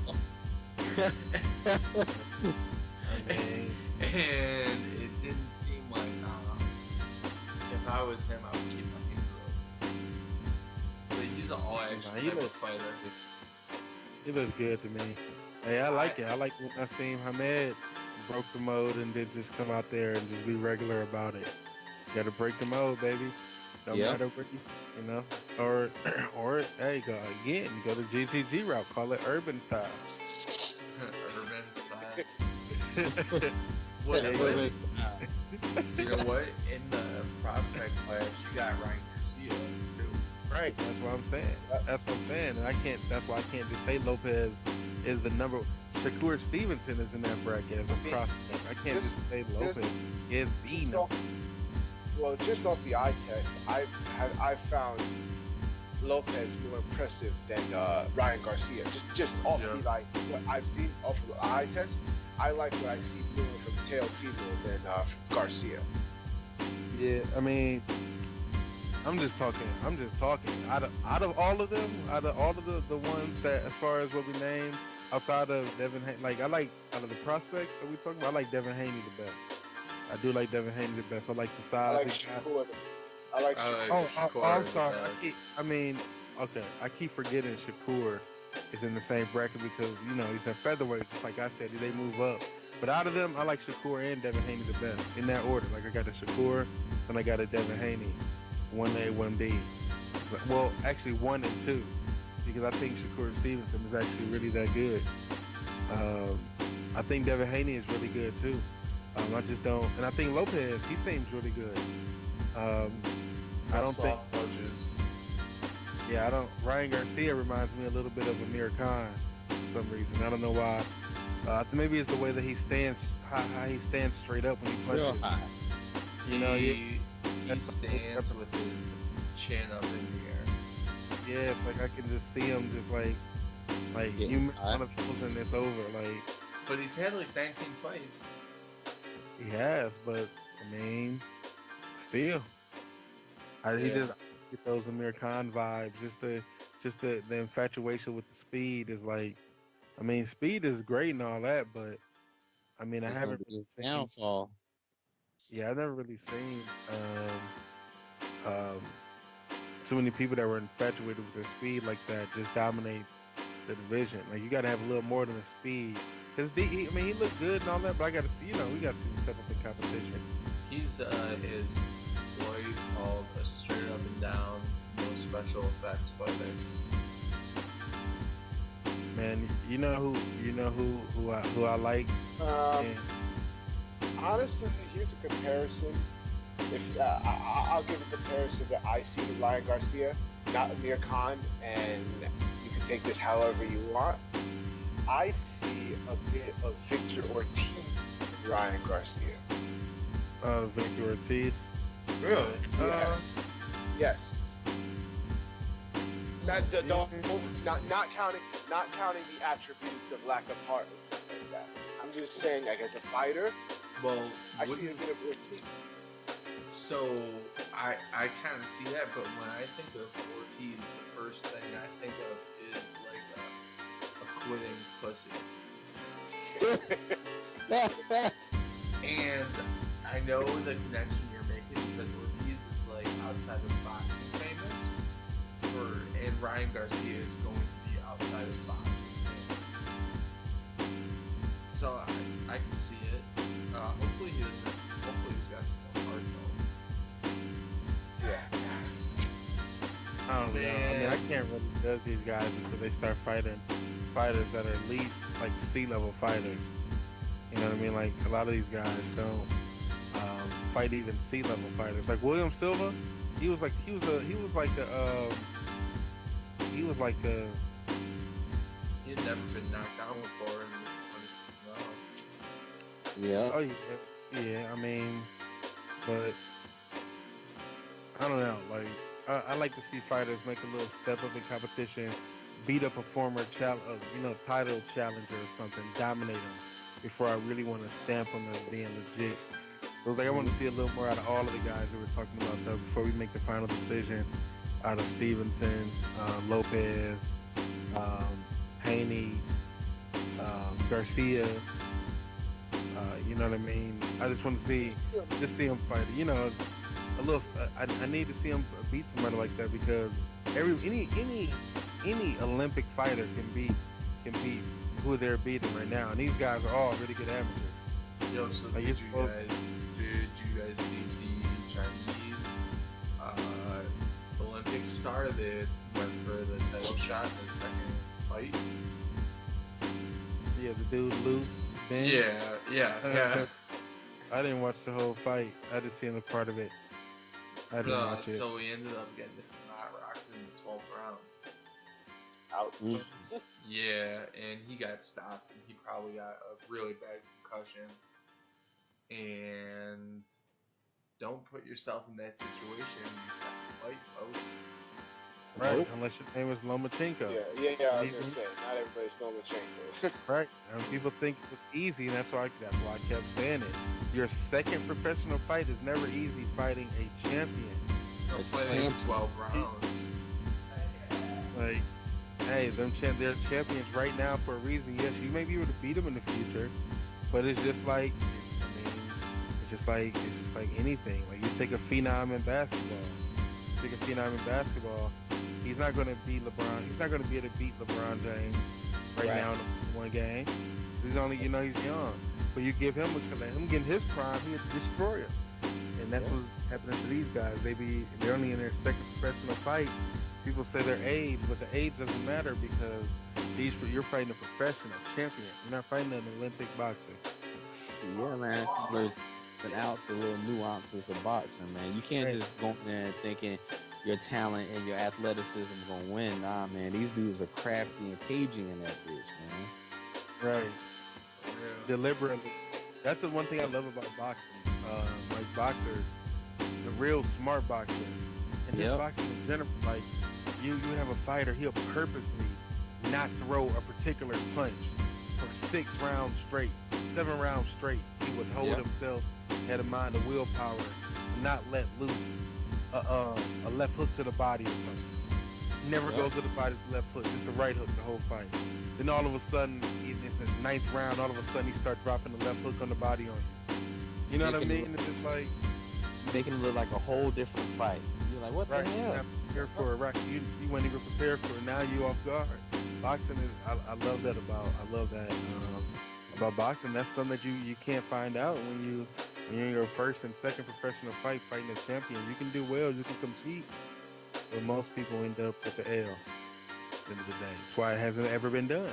roll. And it didn't seem like if I was him, I would keep my hands up. But he's an all-action type of fighter. He looks good to me. Hey, I like it. I like when I seen Hamed broke the mode and then just come out there and just be regular about it. You gotta break the mode, baby. No matter what you know. Or hey, go the GTG route. Call it urban style. Urban style. You know what? In the prospect class, you got Ryan Garcia too. Right. That's what I'm saying. And that's why I can't just say Lopez is the number. Shakur Stevenson is in that bracket as a prospect. I can't just say Lopez is the number. Well, just off the eye test, I found Lopez more impressive than Ryan Garcia. Just off the what I've seen off the eye test, I like what I see more from Teofimo than Garcia. Yeah, I mean, I'm just talking. Out of all of them, out of all of the ones that, as far as what we named, outside of Devin Haney, like I like out of the prospects that we talking about, I like Devin Haney the best. I do like Devin Haney the best. I like the size. I like Shakur. I'm sorry. I keep forgetting Shakur is in the same bracket because he's at featherweight. Just like I said, they move up. But out of them, I like Shakur and Devin Haney the best in that order. Like I got a Shakur and I got a Devin Haney, 1A, 1B. Well, actually 1 and 2 because I think Shakur Stevenson is actually really that good. I think Devin Haney is really good too. I just don't, and I think Lopez, he seems really good. I don't think. Touches. Yeah, Ryan Garcia reminds me a little bit of Amir Khan for some reason. I don't know why. Maybe it's the way that he stands, how he stands straight up when he punches. Real high. He stands with his chin up in the air. Yeah, it's like I can just see him just like you miss one of those and it's over. Like. But he's had like 19 fights. He has, but I mean, still, he just get those Amir Khan vibes. Just the infatuation with the speed is like, I mean, speed is great and all that, but I mean, I haven't really seen downfall. Yeah, I've never really seen too many people that were infatuated with their speed like that just dominate the division. Like you got to have a little more than the speed. Cause he looked good and all that, but I gotta see, we gotta see him step up in competition. He's boy called a straight up and down, no special effects fighter. Man, you know who I like. And Honestly, here's a comparison. If I'll give a comparison that I see to Ryan Garcia, not Amir Khan, and you can take this however you want. I see a bit of Victor Ortiz in Ryan Garcia. Victor Ortiz. Really? Yes. Not counting the attributes of lack of heart and stuff like that. I'm just saying, like, as a fighter, Well, I see a bit of Ortiz. So I kind of see that, but when I think of Ortiz, the first thing I think of is like a quitting pussy. And I know the connection you're making because Ortiz is like outside of boxing famous, and Ryan Garcia is going to be outside of boxing famous. So I can see it. Hopefully he doesn't. Hopefully he's got some more heart though. Yeah. I don't know. I mean, I can't really judge these guys until they start fighting fighters that are at least like C-level fighters. You know what I mean? Like a lot of these guys don't fight even C-level fighters. Like William Silva, he was like a He had never been knocked down before and was 26-0. Yeah. Oh yeah. I mean, but I don't know. Like I like to see fighters make a little step up in competition, beat up a former title challenger or something, dominate them before I really want to stamp them as being legit. So it's like I want to see a little more out of all of the guys that we're talking about though before we make the final decision out of Stevenson, Lopez, Haney, Garcia. You know what I mean? I just want to see him fight. You know, a little. I need to see him beat somebody like that because any Olympic fighter can beat who they're beating right now, and these guys are all really good amateurs. Yo, so Like, did you guys see the Chinese Olympic star that went for the title shot in his second fight? Yeah, the dude Lou Ben. Yeah. I didn't watch the whole fight. I just seen a part of it. I didn't watch it. So he ended up getting his knot rocked in the 12th round. Out. Yeah, and he got stopped, and he probably got a really bad concussion. And don't put yourself in that situation in your second fight, folks. Right, Nope. unless your name is Lomachenko. Yeah. I was gonna say, not everybody's Lomachenko. Right, and people think it was easy, and that's why I kept saying it. Your second professional fight is never easy fighting a champion. They'll play like 12 rounds. Like, hey, they're champions right now for a reason. Yes, you may be able to beat them in the future, but it's just like anything. Like you take a phenom in basketball. He's not going to beat LeBron. He's not going to be able to beat LeBron James right now in one game. He's only, he's young. But you give him him getting his prime, he'll destroy him. And that's what's happening to these guys. They're only in their second professional fight. People say their age, but the age doesn't matter because you're fighting a professional champion. You're not fighting an Olympic boxer. Yeah, man. An ounce, the little nuances of boxing, man. You can't just go in there and thinking your talent and your athleticism is gonna win. Nah, man. These dudes are crafty and cagey in that bitch, man. Right. Deliberately. That's the one thing I love about boxing. Like boxers, the real smart boxers, and just boxing in general. Like you have a fighter, he'll purposely not throw a particular punch for 6 rounds straight, 7 rounds straight. He would hold himself, had in mind the willpower, and not let loose a left hook to the body or something. He never goes to the body with the left hook, just the right hook the whole fight. Then all of a sudden, it's the 9th round, all of a sudden he starts dropping the left hook on the body on you. You know what I mean? It's just like making it look like a whole different fight. You're like, what the hell? You're not prepared for it, right? You weren't even prepared for it. Now you off guard. Boxing is, I love that about boxing. That's something that you can't find out when you When you're in your first and second professional fight fighting a champion, you can do well, you can compete, but most people end up with the L at the end of the day. That's why it hasn't ever been done.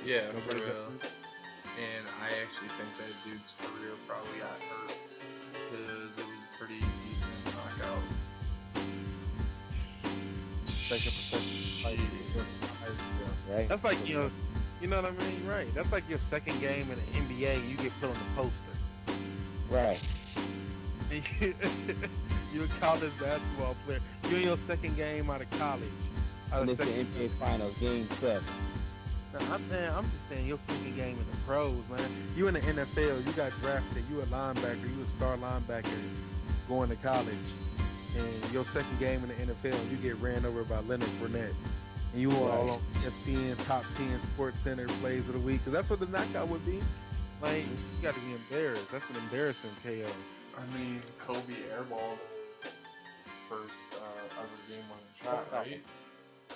Yeah, for Nobody's real. ever. And I actually think that dude's career probably got hurt because it was a pretty decent knockout. Second professional fight. Shit. Right? That's like you know what I mean, right? That's like your second game in the NBA, and you get put on the poster. Right. And you're a college basketball player. You're in your second game out of college. And it's the NBA Finals, Game 7. I'm just saying your second game in the pros, man. You in the NFL, you got drafted, you a linebacker, you a star linebacker going to college. And your second game in the NFL, you get ran over by Leonard Fournette. And you were all on ESPN, top 10 Sports Center plays of the week. Because that's what the knockout would be. Like, you got to be embarrassed. That's an embarrassing KO. I mean, Kobe airballed his first ever game-winning shot, right?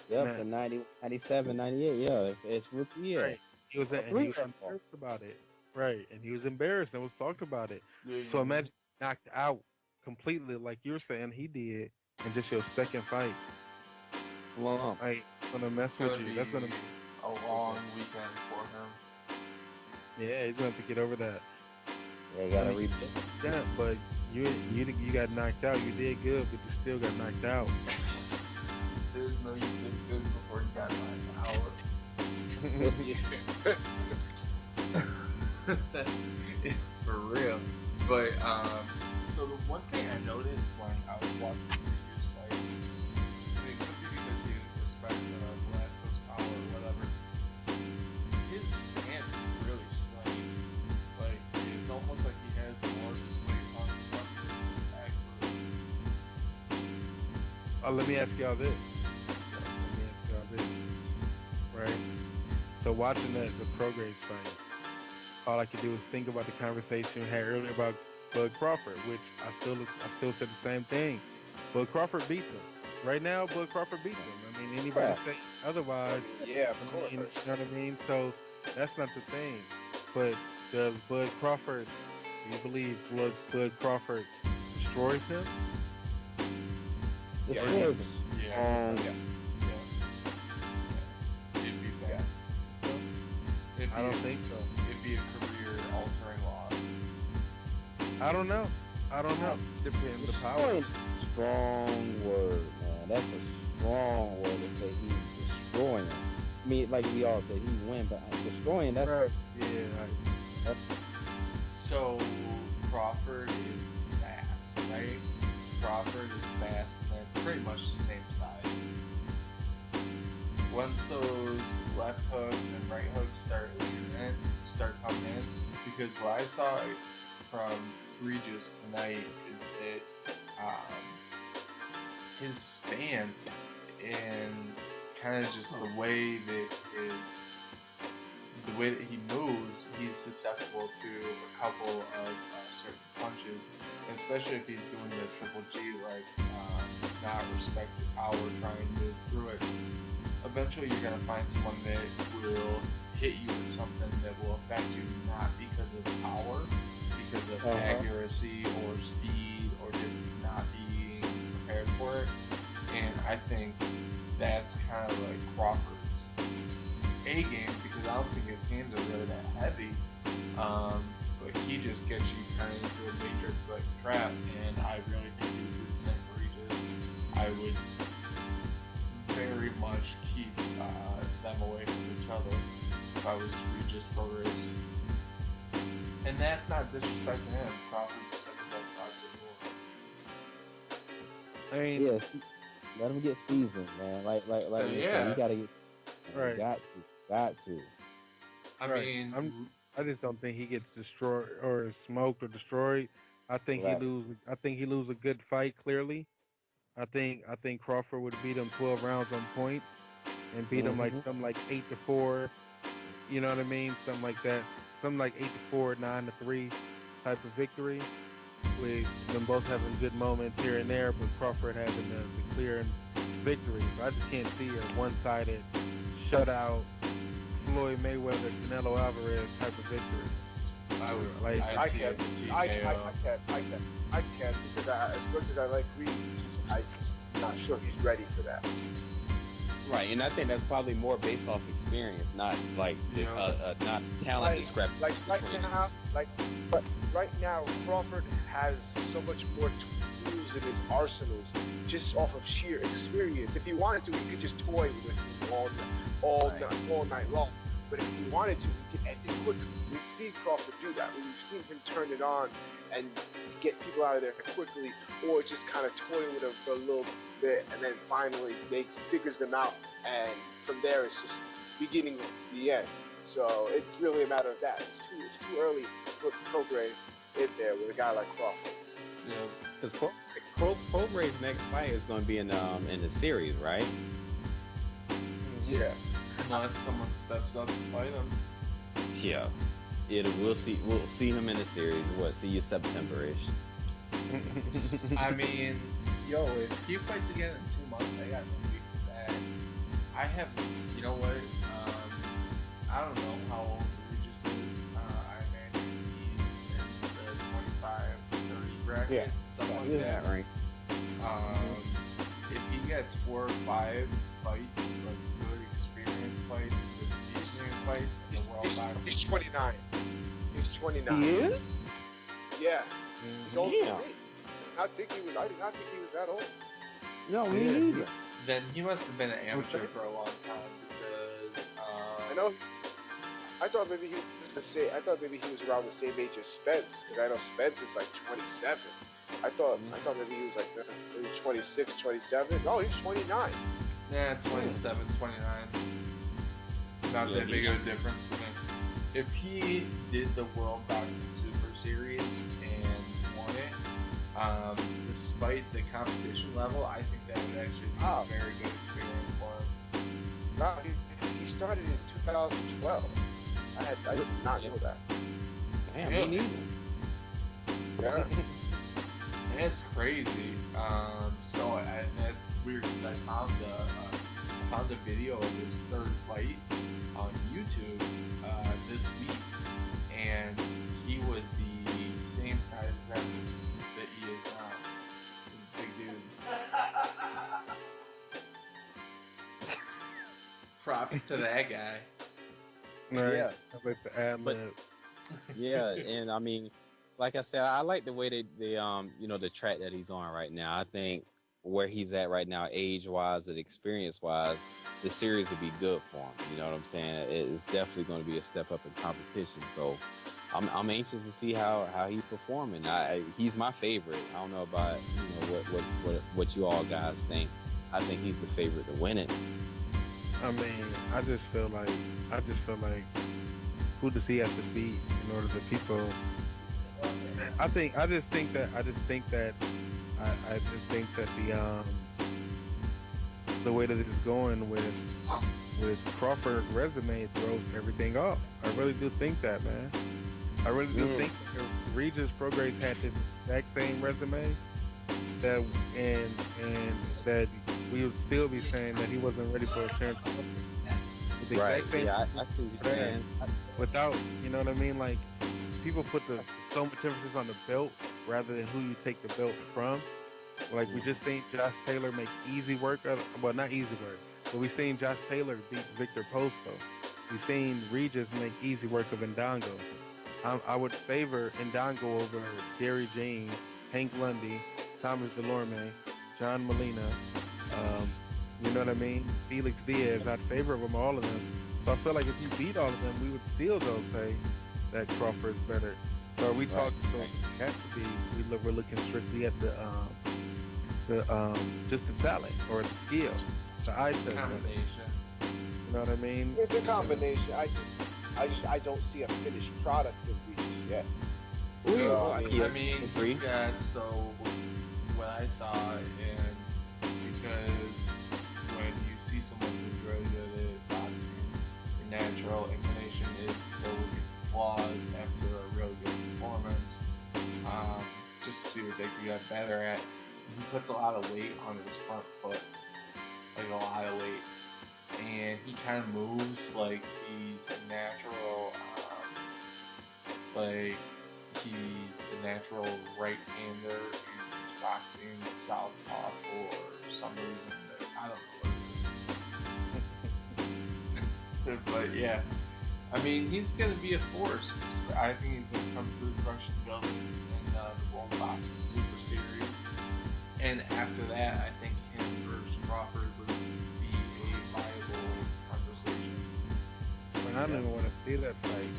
Yep, Man. the 90, 97, 98, yeah, it's rookie year. Right. He was embarrassed about it. Right. And he was embarrassed and was talked about it. Yeah, So imagine knocked out completely like you're saying he did in just your second fight. Slump. Like, gonna mess with you. That's gonna be a long weekend for him. yeah, he's gonna have to get over that. Yeah, you gotta rebuild. Yeah, but you got knocked out. You did good, but you still got knocked out. There's no you did good before you got knocked out. For real. But so the one thing I noticed when I was watching the previous fight, I mean, it could be because he respected Velasquez's power or whatever. His stance is really strange. Like it's almost like he has more of his weight on his left than actually. Let me ask y'all this. Right? So watching the Prograis fight, all I could do was think about the conversation we had earlier about Bud Crawford, which I still said the same thing. Bud Crawford beats him. Right now, Bud Crawford beats him. I mean, anybody say otherwise, Yeah, of course. you know what I mean? So that's not the thing. But does Bud Crawford, do you believe Bud Crawford destroys him? Destroys him. Yeah. It'd be bad. I don't think so. It'd be a career-altering loss. I don't know. Depends the power. Strong word, man. That's a strong word to say he's destroying him. I mean, like we all say, he win, but destroying, that's right. Yeah. So Crawford is fast, right? Crawford is fast, and they're pretty much the same size. Once those left hooks and right hooks start coming in, because what I saw from Regis tonight is that his stance and kind of just the way that he moves, he's susceptible to a couple of certain punches, and especially if he's doing the triple G, like not respect your power, try and move through it. Eventually, you're gonna find someone that will hit you with something that will affect you not because of power, because of accuracy or speed or just not being prepared for it. And I think that's kind of like Crawford's A game, because I don't think his hands are really that heavy. But he just gets you kind of into a matrix like trap, and I really think he would do the same for Regis. I would very much keep them away from each other if I was Regis Prograis. And that's not disrespect to him. Crawford's the second best boxer in the world. I mean, yes, let him get seasoned, man. Like you said, he gotta get. Right. Got to. I mean, I just don't think he gets destroyed or smoked or destroyed. I think he lose a good fight clearly. I think Crawford would beat him 12 rounds on points and beat him like something like 8-4. You know what I mean? Something like that. Something like 8-4, 9-3 type of victory, with them both having good moments here and there, but Crawford having the clear victory. But I just can't see a one-sided shutout Floyd Mayweather, Canelo Alvarez type of victory. Like, I see it in TKO. I can't because as much as I like Reed, I just not sure he's ready for that. Right, and I think that's probably more based off experience, not like not talent discrepancy. But right now Crawford has so much more tools in his arsenals just off of sheer experience. If he wanted to, he could just toy with him all night long. But if he wanted to, he could end it quickly. We've seen Crawford do that. We've seen him turn it on and get people out of there quickly, or just kind of toy with them for a little bit, and then finally he figures them out, and from there it's just beginning of the end. So it's really a matter of that. It's too early to put Prograis in there with a guy like Crawford. Yeah, because Prograves' next fight is going to be in the series, right? Yeah. Unless someone steps up and fight him. Yeah. We'll see him in the series. See you September-ish. I mean, if he fights again in 2 months, I got no beef with that. I have, you know what? I don't know how old Regis is. I imagine he's in the 25, 30 bracket. Yeah. Something like that. Right. If he gets 4 or 5 fights, like good experience fights, good seasoning fights, in the world boxing. He's 29. He's 29. he is? Yeah. He's older Yeah. than me. I did not think he was that old. No, me Yeah. neither. Then he must have been an amateur for a long time because I know. I thought maybe he was around the same age as Spence, because I know Spence is like 27. I thought maybe he was like maybe 26, 27. No, he's 29. yeah, 27, 29. Not that big of a difference to me. If he did the World Boxing Super Series and won it, despite the competition level, I think that would actually be a very good experience for him. No, he started in 2012. I did not know that. Damn, Yeah. me neither. Yeah. That's crazy. That's weird because I found a video of his third fight on YouTube this week, and he was the same size that he is now. He's a big dude. Props to that guy. Right. Yeah. I like the ad But- lib. Yeah, and I mean, like I said, I like the way they the track that he's on right now. I think where he's at right now, age-wise and experience-wise, the series would be good for him. You know what I'm saying? It's definitely going to be a step up in competition. So I'm anxious to see how he's performing. He's my favorite. I don't know about what you all guys think. I think he's the favorite to win it. I mean, I just feel like who does he have to beat in order to people? I just think that the way that it's going with Crawford's resume throws everything off. I really do think that, man. I really do think that if Regis Prograis had this exact same resume, that that we would still be saying that he wasn't ready for a Terrence Crawford. With the Right. exact same Yeah, I see what you're saying. without, you know what I mean? Like, people put so much emphasis on the belt rather than who you take the belt from. Like, we just seen Josh Taylor make easy work well, not easy work, but we seen Josh Taylor beat Victor Posto. We seen Regis make easy work of Ndango. I would favor Ndango over Gary James, Hank Lundy, Thomas Delorme, John Molina, you know what I mean? Felix Diaz. I'd favor them, all of them. So I feel like if you beat all of them, we would still though say that Crawford's better. So are we talking? So it has to be. We're looking strictly at the just the talent or the skill, the eye test. Combination. You know what I mean? It's a combination. I don't see a finished product with Regis yet. I mean, he's got, so when I saw it, and because when you see someone who's really good at boxing, your natural inclination is to look at flaws after a really good performance, just to see what they could get better at. He puts a lot of weight on his front foot, like a lot of weight, and he kind of moves like he's a natural Like, he's the natural right-hander and he's boxing southpaw for some reason. I don't know what it is. But yeah, I mean, he's going to be a force. I think he's going to come through crushing buildings in the World Boxing Super Series. And after that, I think him versus Crawford would be a viable conversation. I don't even want to see that fight.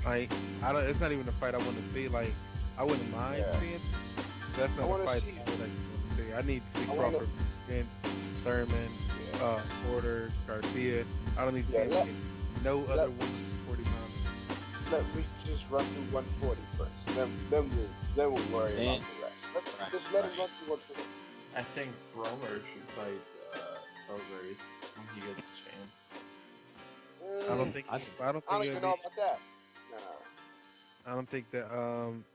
Like, I don't. It's not even a fight I want to see. Like, I wouldn't mind seeing. That's not a fight I would actually want to see. I need to see Crawford against Thurman, Porter, Garcia. I don't need to see him against no other 140 pounders. Let me just run through 140 first. Then we'll worry about the rest. Just let him run through 140. I think Bromer should fight Prograis when he gets a chance. I don't think. I don't even know about that. Nah. I don't think that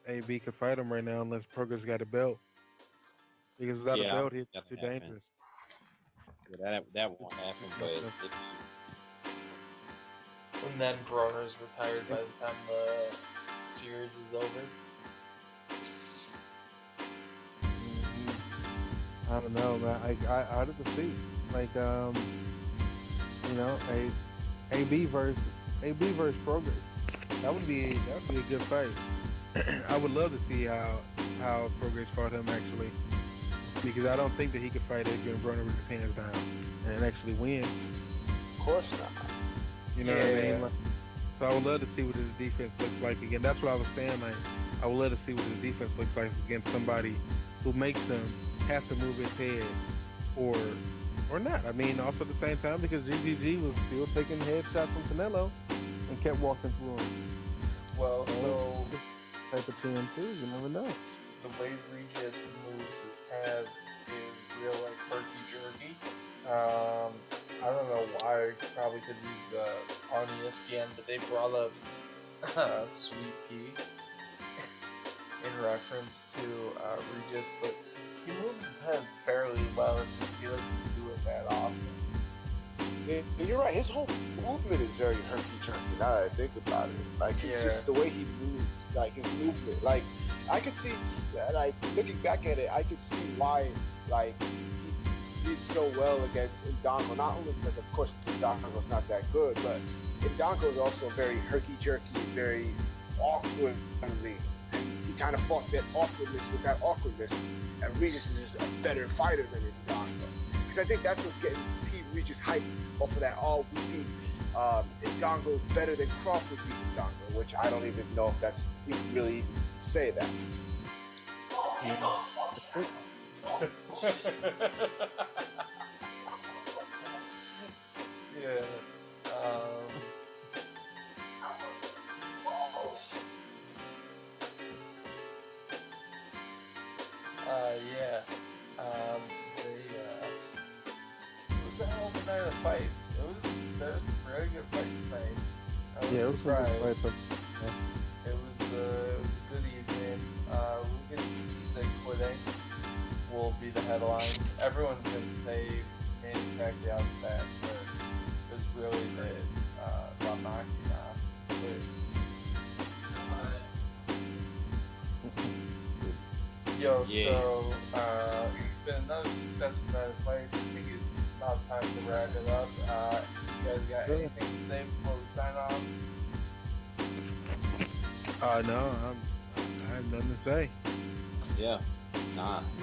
AB could fight him right now unless Progress got a belt. Because without a belt, he's too dangerous. Yeah, that won't happen, but And then Broner's retired by the time the series is over. I don't know, man. I have to see. Like, you know, AB versus Progress. That would be a good fight. I would love to see how Progress fought him actually, because I don't think that he could fight Adrian Broner with his hands down and actually win. Of course not. You know what I mean? Like, so I would love to see what his defense looks like again. That's what I was saying. Like, I would love to see what his defense looks like against somebody who makes him have to move his head or not. I mean, also at the same time, because GGG was still taking headshots from Canelo and kept walking through him. Well, so type of TM2, you never know. The way Regis moves his head is real like herky-jerky. I don't know why, probably because he's on ESPN, but they brought up Sweet Pea in reference to Regis, but he moves his head fairly well. It's just he doesn't do it that often. Yeah, you're right. His whole movement is very herky-jerky. Now that I think about it, like it's just the way he moves, like his movement. Like I could see, like looking back at it, I could see why, like he did so well against Indongo. Not only because, of course, Indongo's not that good, but Indongo is also very herky-jerky, very awkward. And he kind of fought that awkwardness with that awkwardness. And Regis is just a better fighter than Indongo. Because I think that's what's getting Team Regis hyped off of that. Oh, we beat Indongo better than Crawford beat Indongo, which I don't even know if that's you can really even say that. Yeah. Yeah. It was a hell of a night of fights. There was some really good fights tonight. I was surprised. It was a good evening. Lucas Matthysse quitting will be the headline. Everyone's gonna say Manny Pacquiao's back, but it was really that Ramakina quit. Yo, so it's been another successful night of fights. I think it's about time to wrap it up. You guys got anything to say before we sign off? No, I have nothing to say. Yeah,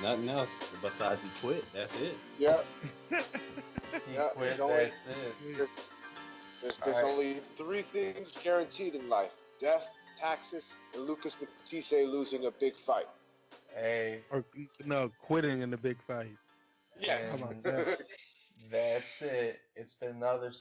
nothing else besides he quit. That's it. Yeah. He quit. That's it. There's only three things guaranteed in life: death, taxes, and Lucas Matthysse losing a big fight. Hey. Or no, quitting in the big fight. Yes. How about that? That's it. It's been another